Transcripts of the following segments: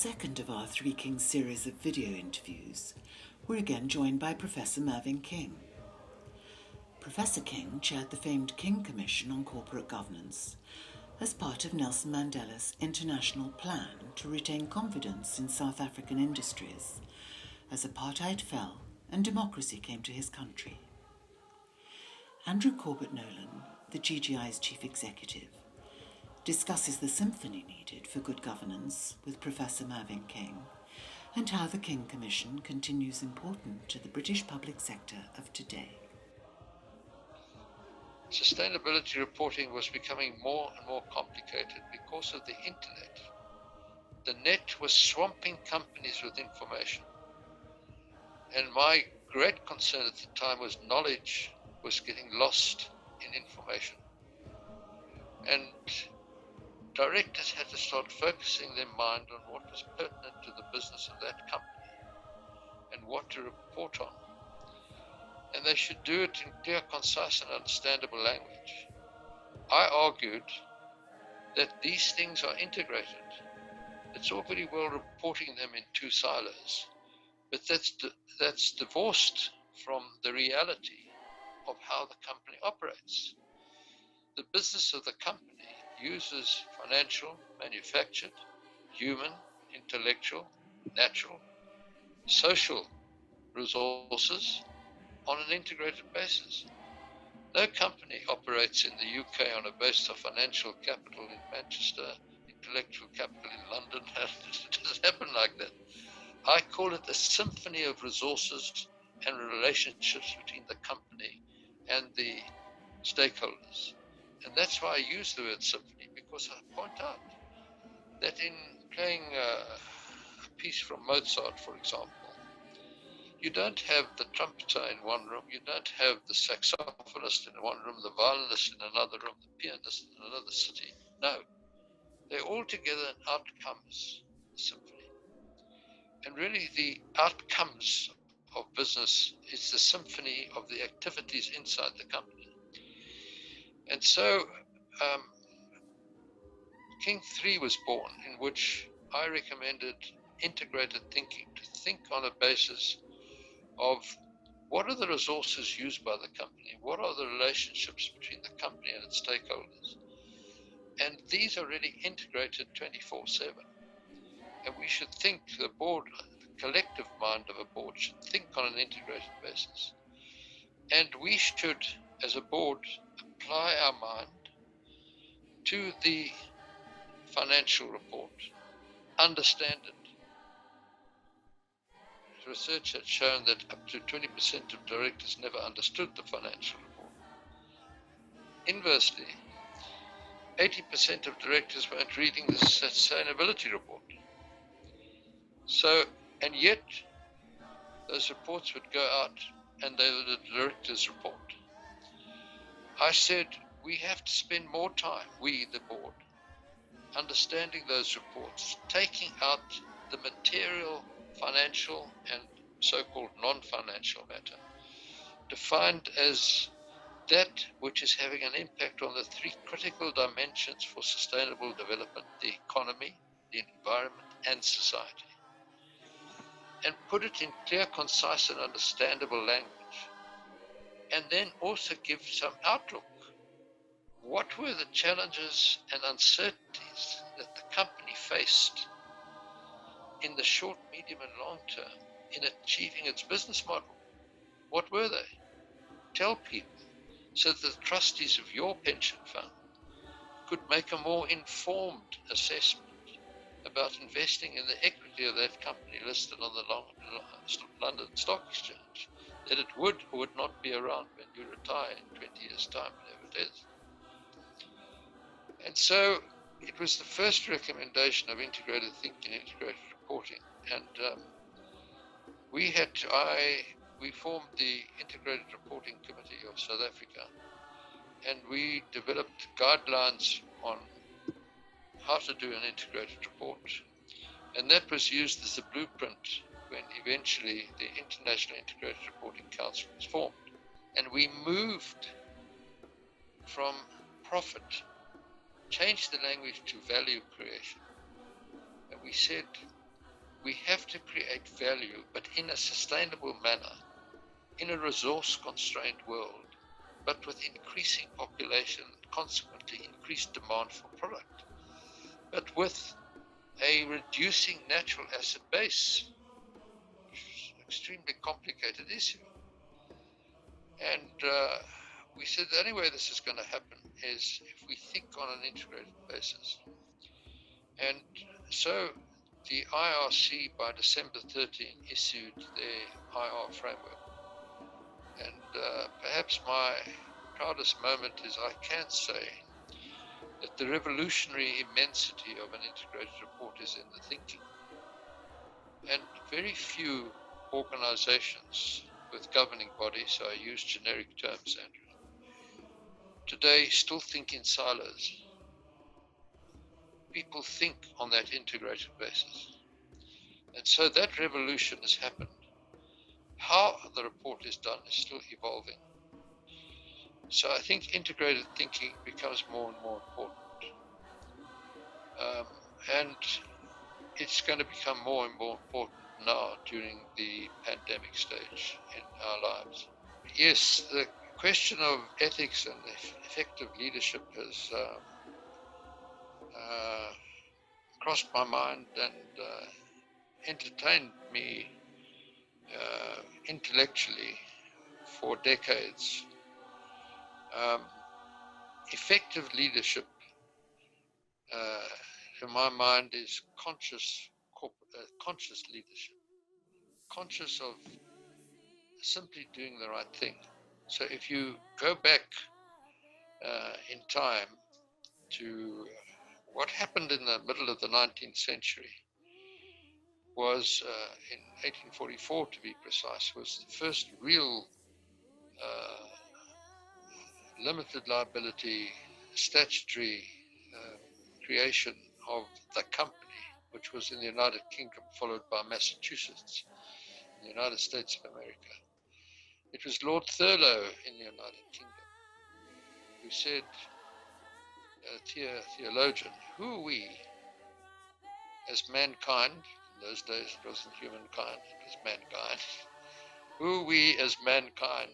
second of our Three Kings series of video interviews, we're again joined by Professor Mervyn King. Professor King chaired the famed King Commission on Corporate Governance as part of Nelson Mandela's international plan to retain confidence in South African industries as apartheid fell and democracy came to his country. Andrew Corbett-Nolan, the GGI's chief executive, discusses the symphony needed for good governance with Professor Mervyn King and how the King Commission continues important to the British public sector of today. Sustainability reporting was becoming more and more complicated because of the internet. The net was swamping companies with information. And my great concern at the time was knowledge was getting lost in information. And directors had to start focusing their mind on what was pertinent to the business of that company and what to report on. And they should do it in clear, concise, and understandable language. I argued that these things are integrated. It's all very well reporting them in two silos, but that's divorced from the reality of how the company operates. The business of the company uses financial, manufactured, human, intellectual, natural, social resources on an integrated basis. No company operates in the UK on a basis of financial capital in Manchester, intellectual capital in London. It doesn't happen like that. I call it a symphony of resources and relationships between the company and the stakeholders. And that's why I use the word symphony, because I point out that in playing a piece from Mozart, for example, you don't have the trumpeter in one room, you don't have the saxophonist in one room, the violinist in another room, the pianist in another city. No, they're all together and out comes the symphony. And really the outcomes of business is the symphony of the activities inside the company. And so King 3 was born, in which I recommended integrated thinking, to think on a basis of what are the resources used by the company, what are the relationships between the company and its stakeholders. And these are really integrated 24/7. And we should think, the board, the collective mind of a board should think on an integrated basis. And we should, as a board, apply our mind to the financial report, understand it. Research had shown that up to 20% of directors never understood the financial report. Inversely, 80% of directors weren't reading the sustainability report. So, and yet, those reports would go out and they were the director's report. I said, we have to spend more time, we, the board, understanding those reports, taking out the material, financial, and so-called non-financial matter, defined as that which is having an impact on the three critical dimensions for sustainable development: the economy, the environment, and society. And put it in clear, concise, and understandable language. And then also give some outlook. What were the challenges and uncertainties that the company faced in the short, medium, and long term in achieving its business model? What were they? Tell people, so that the trustees of your pension fund could make a more informed assessment about investing in the equity of that company listed on the London Stock Exchange, that it would or would not be around when you retire in 20 years' time, whatever it is. And so it was the first recommendation of integrated thinking, integrated reporting. And we formed the Integrated Reporting Committee of South Africa, and we developed guidelines on how to do an integrated report. And that was used as a blueprint when eventually the International Integrated Reporting Council was formed. And we moved from profit, changed the language to value creation. And we said We have to create value, but in a sustainable manner, in a resource-constrained world, but with increasing population, consequently increased demand for product, but with a reducing natural asset base, which is an extremely complicated issue. And we said the only way this is going to happen is if we think on an integrated basis. And so the IRC by December 13 issued their IR framework. And perhaps my proudest moment is I can say that the revolutionary immensity of an integrated report is in the thinking. And very few organizations with governing bodies, so I use generic terms, Andrew, today still think in silos. People think on that integrated basis. And so that revolution has happened. How the report is done is still evolving. So I think integrated thinking becomes more and more important. And it's going to become more and more important now during the pandemic stage in our lives. Yes, the question of ethics and effective leadership has crossed my mind and entertained me intellectually for decades. Effective leadership, in my mind, is conscious leadership, conscious of simply doing the right thing. So if you go back in time to what happened in the middle of the 19th century, was in 1844 to be precise, was the first real limited liability statutory creation of the company, which was in the United Kingdom, followed by Massachusetts in the United States of America. It was Lord Thurlow in the United Kingdom who said, a theologian, who are we as mankind? In those days it wasn't humankind, it was mankind. Who are we as mankind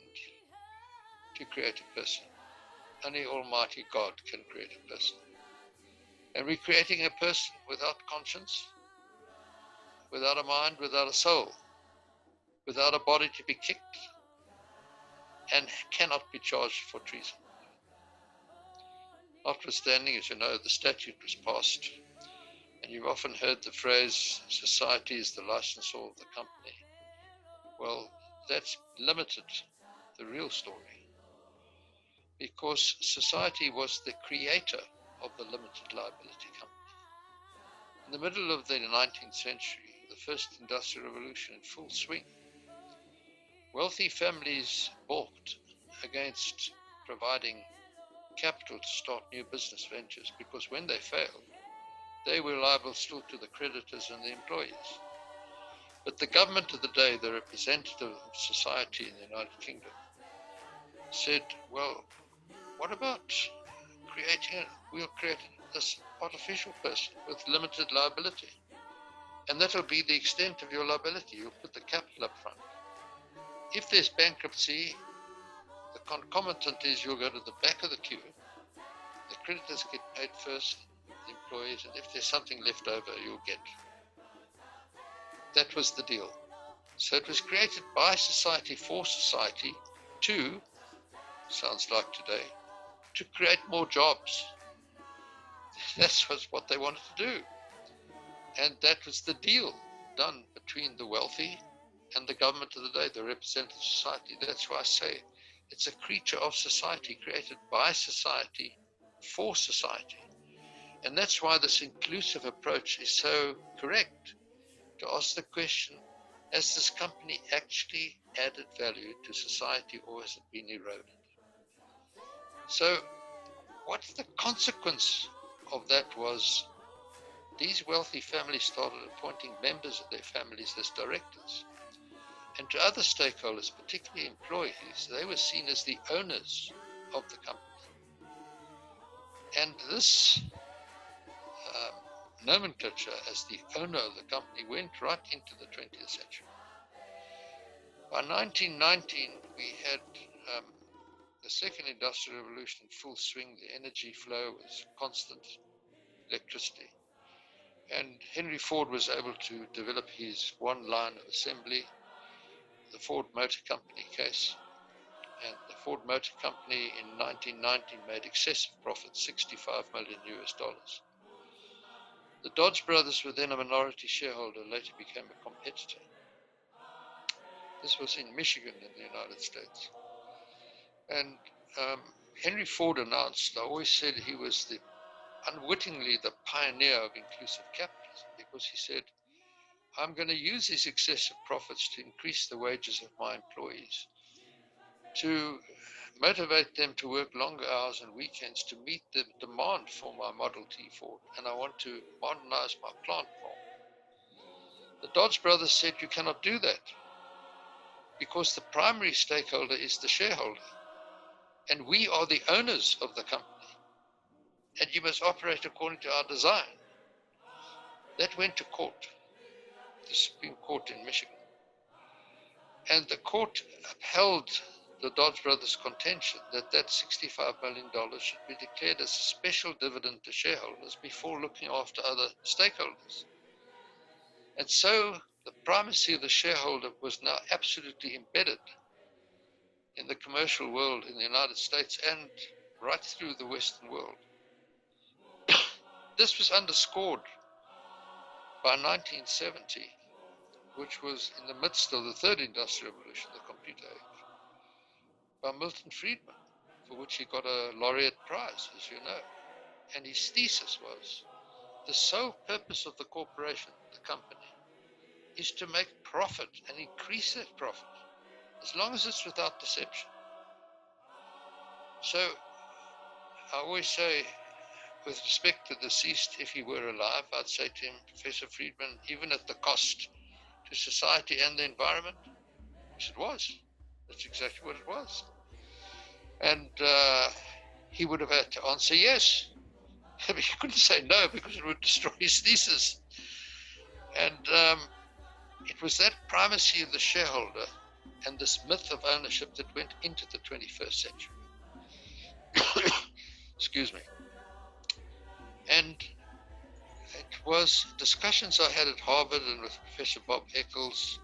to create a person? Only Almighty God can create a person. And we're creating a person without conscience, without a mind, without a soul, without a body to be kicked, and cannot be charged for treason. Notwithstanding, as you know, the statute was passed, and you've often heard the phrase, society is the licensor of the company. Well, that's limited the real story, because society was the creator of the limited liability company. In the middle of the 19th century, the first industrial revolution in full swing, wealthy families balked against providing capital to start new business ventures, because when they failed, they were liable still to the creditors and the employees. But the government of the day, the representative of society in the United Kingdom, said, well, what about we'll create this artificial person with limited liability, and that'll be the extent of your liability. You'll put the capital up front. If there's bankruptcy, the concomitant is you'll go to the back of the queue. The creditors get paid first, the employees, and if there's something left over, you'll get. That was the deal. So it was created by society for society to, sounds like today, to create more jobs. That's what they wanted to do. And that was the deal done between the wealthy and the government of the day, the representative society. That's why I say it's a creature of society, created by society for society. And that's why this inclusive approach is so correct, to ask the question, has this company actually added value to society, or has it been eroded? So what the consequence of that was, these wealthy families started appointing members of their families as directors. And to other stakeholders, particularly employees, they were seen as the owners of the company. And this nomenclature as the owner of the company went right into the 20th century. By 1919, we had the second industrial revolution in full swing. The energy flow was constant, electricity. And Henry Ford was able to develop his one line of assembly, the Ford Motor Company case. And the Ford Motor Company in 1919 made excessive profits, $65 million US. The Dodge brothers were then a minority shareholder, later became a competitor. This was in Michigan in the United States. And Henry Ford announced, I always said he was unwittingly the pioneer of inclusive capitalism, because he said, I'm going to use these excessive profits to increase the wages of my employees, to motivate them to work longer hours and weekends to meet the demand for my Model T Ford, and I want to modernize my plant more. The Dodge brothers said you cannot do that because the primary stakeholder is the shareholder, and we are the owners of the company, and you must operate according to our design. That went to court, the Supreme Court in Michigan, and the court upheld the Dodge brothers' contention that $65 million should be declared as a special dividend to shareholders before looking after other stakeholders. And so the primacy of the shareholder was now absolutely embedded in the commercial world in the United States and right through the Western world. This was underscored by 1970, which was in the midst of the third industrial revolution, the computer age, by Milton Friedman, for which he got a laureate prize, as you know. And his thesis was, the sole purpose of the corporation, the company, is to make profit and increase that profit, as long as it's without deception. So I always say, with respect to the deceased, if he were alive, I'd say to him, Professor Friedman, even at the cost to society and the environment, which it was. That's exactly what it was. And he would have had to answer yes. He couldn't say no because it would destroy his thesis. And it was that primacy of the shareholder and this myth of ownership that went into the 21st century. Excuse me. And it was discussions I had at Harvard and with Professor Bob Eccles,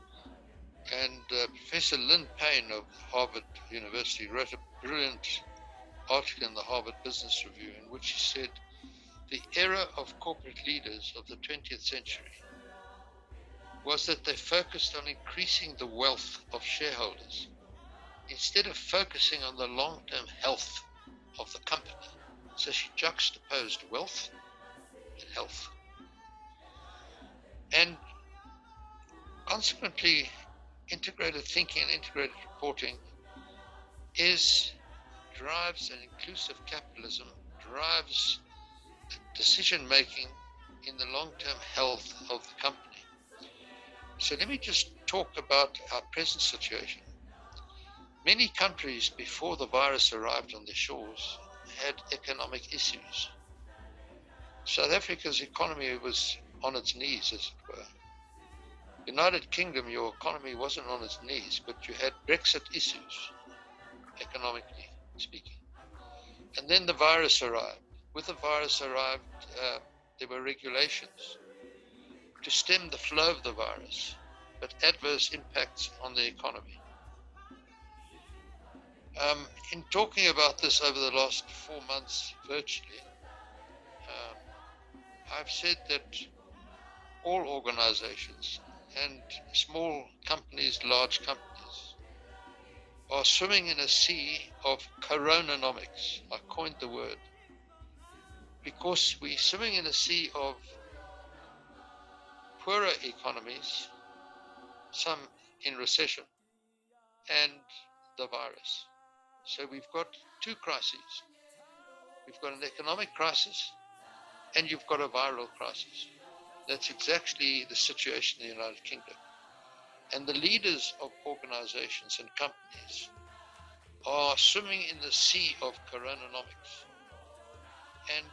and Professor Lynn Payne of Harvard University wrote a brilliant article in the Harvard Business Review in which he said the era of corporate leaders of the 20th century was that they focused on increasing the wealth of shareholders instead of focusing on the long-term health of the company. So she juxtaposed wealth and health. And consequently, integrated thinking and integrated reporting drives an inclusive capitalism, drives decision-making in the long-term health of the company. So let me just talk about our present situation. Many countries before the virus arrived on their shores had economic issues. South Africa's economy was on its knees, as it were. United Kingdom, your economy wasn't on its knees, but you had Brexit issues, economically speaking. And then the virus arrived. With the virus arrived, there were regulations to stem the flow of the virus, but adverse impacts on the economy. In talking about this over the last 4 months virtually, I've said that all organizations and small companies, large companies, are swimming in a sea of coronanomics. I coined the word because we're swimming in a sea of poorer economies, some in recession, and the virus. So we've got two crises. We've got an economic crisis and you've got a viral crisis. That's exactly the situation in the United Kingdom. And the leaders of organizations and companies are swimming in the sea of coronanomics. And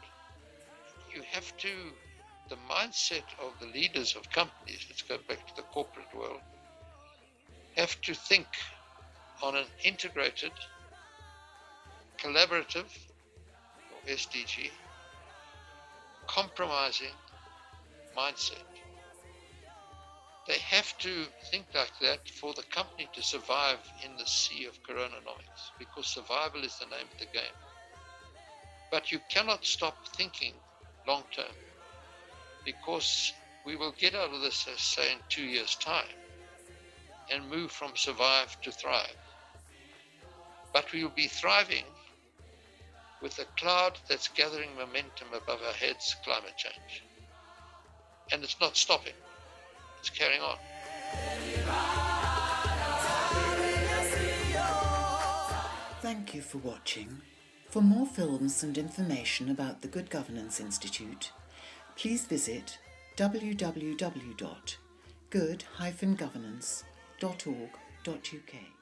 the mindset of the leaders of companies, let's go back to the corporate world, have to think on an integrated, collaborative, or SDG, compromising mindset. They have to think like that for the company to survive in the sea of coronanomics, because survival is the name of the game. But you cannot stop thinking long term, because we will get out of this, say, in 2 years' time and move from survive to thrive. But we will be thriving with a cloud that's gathering momentum above our heads, climate change. And it's not stopping, it's carrying on. Thank you for watching. For more films and information about the Good Governance Institute, please visit www.good-governance.org.uk.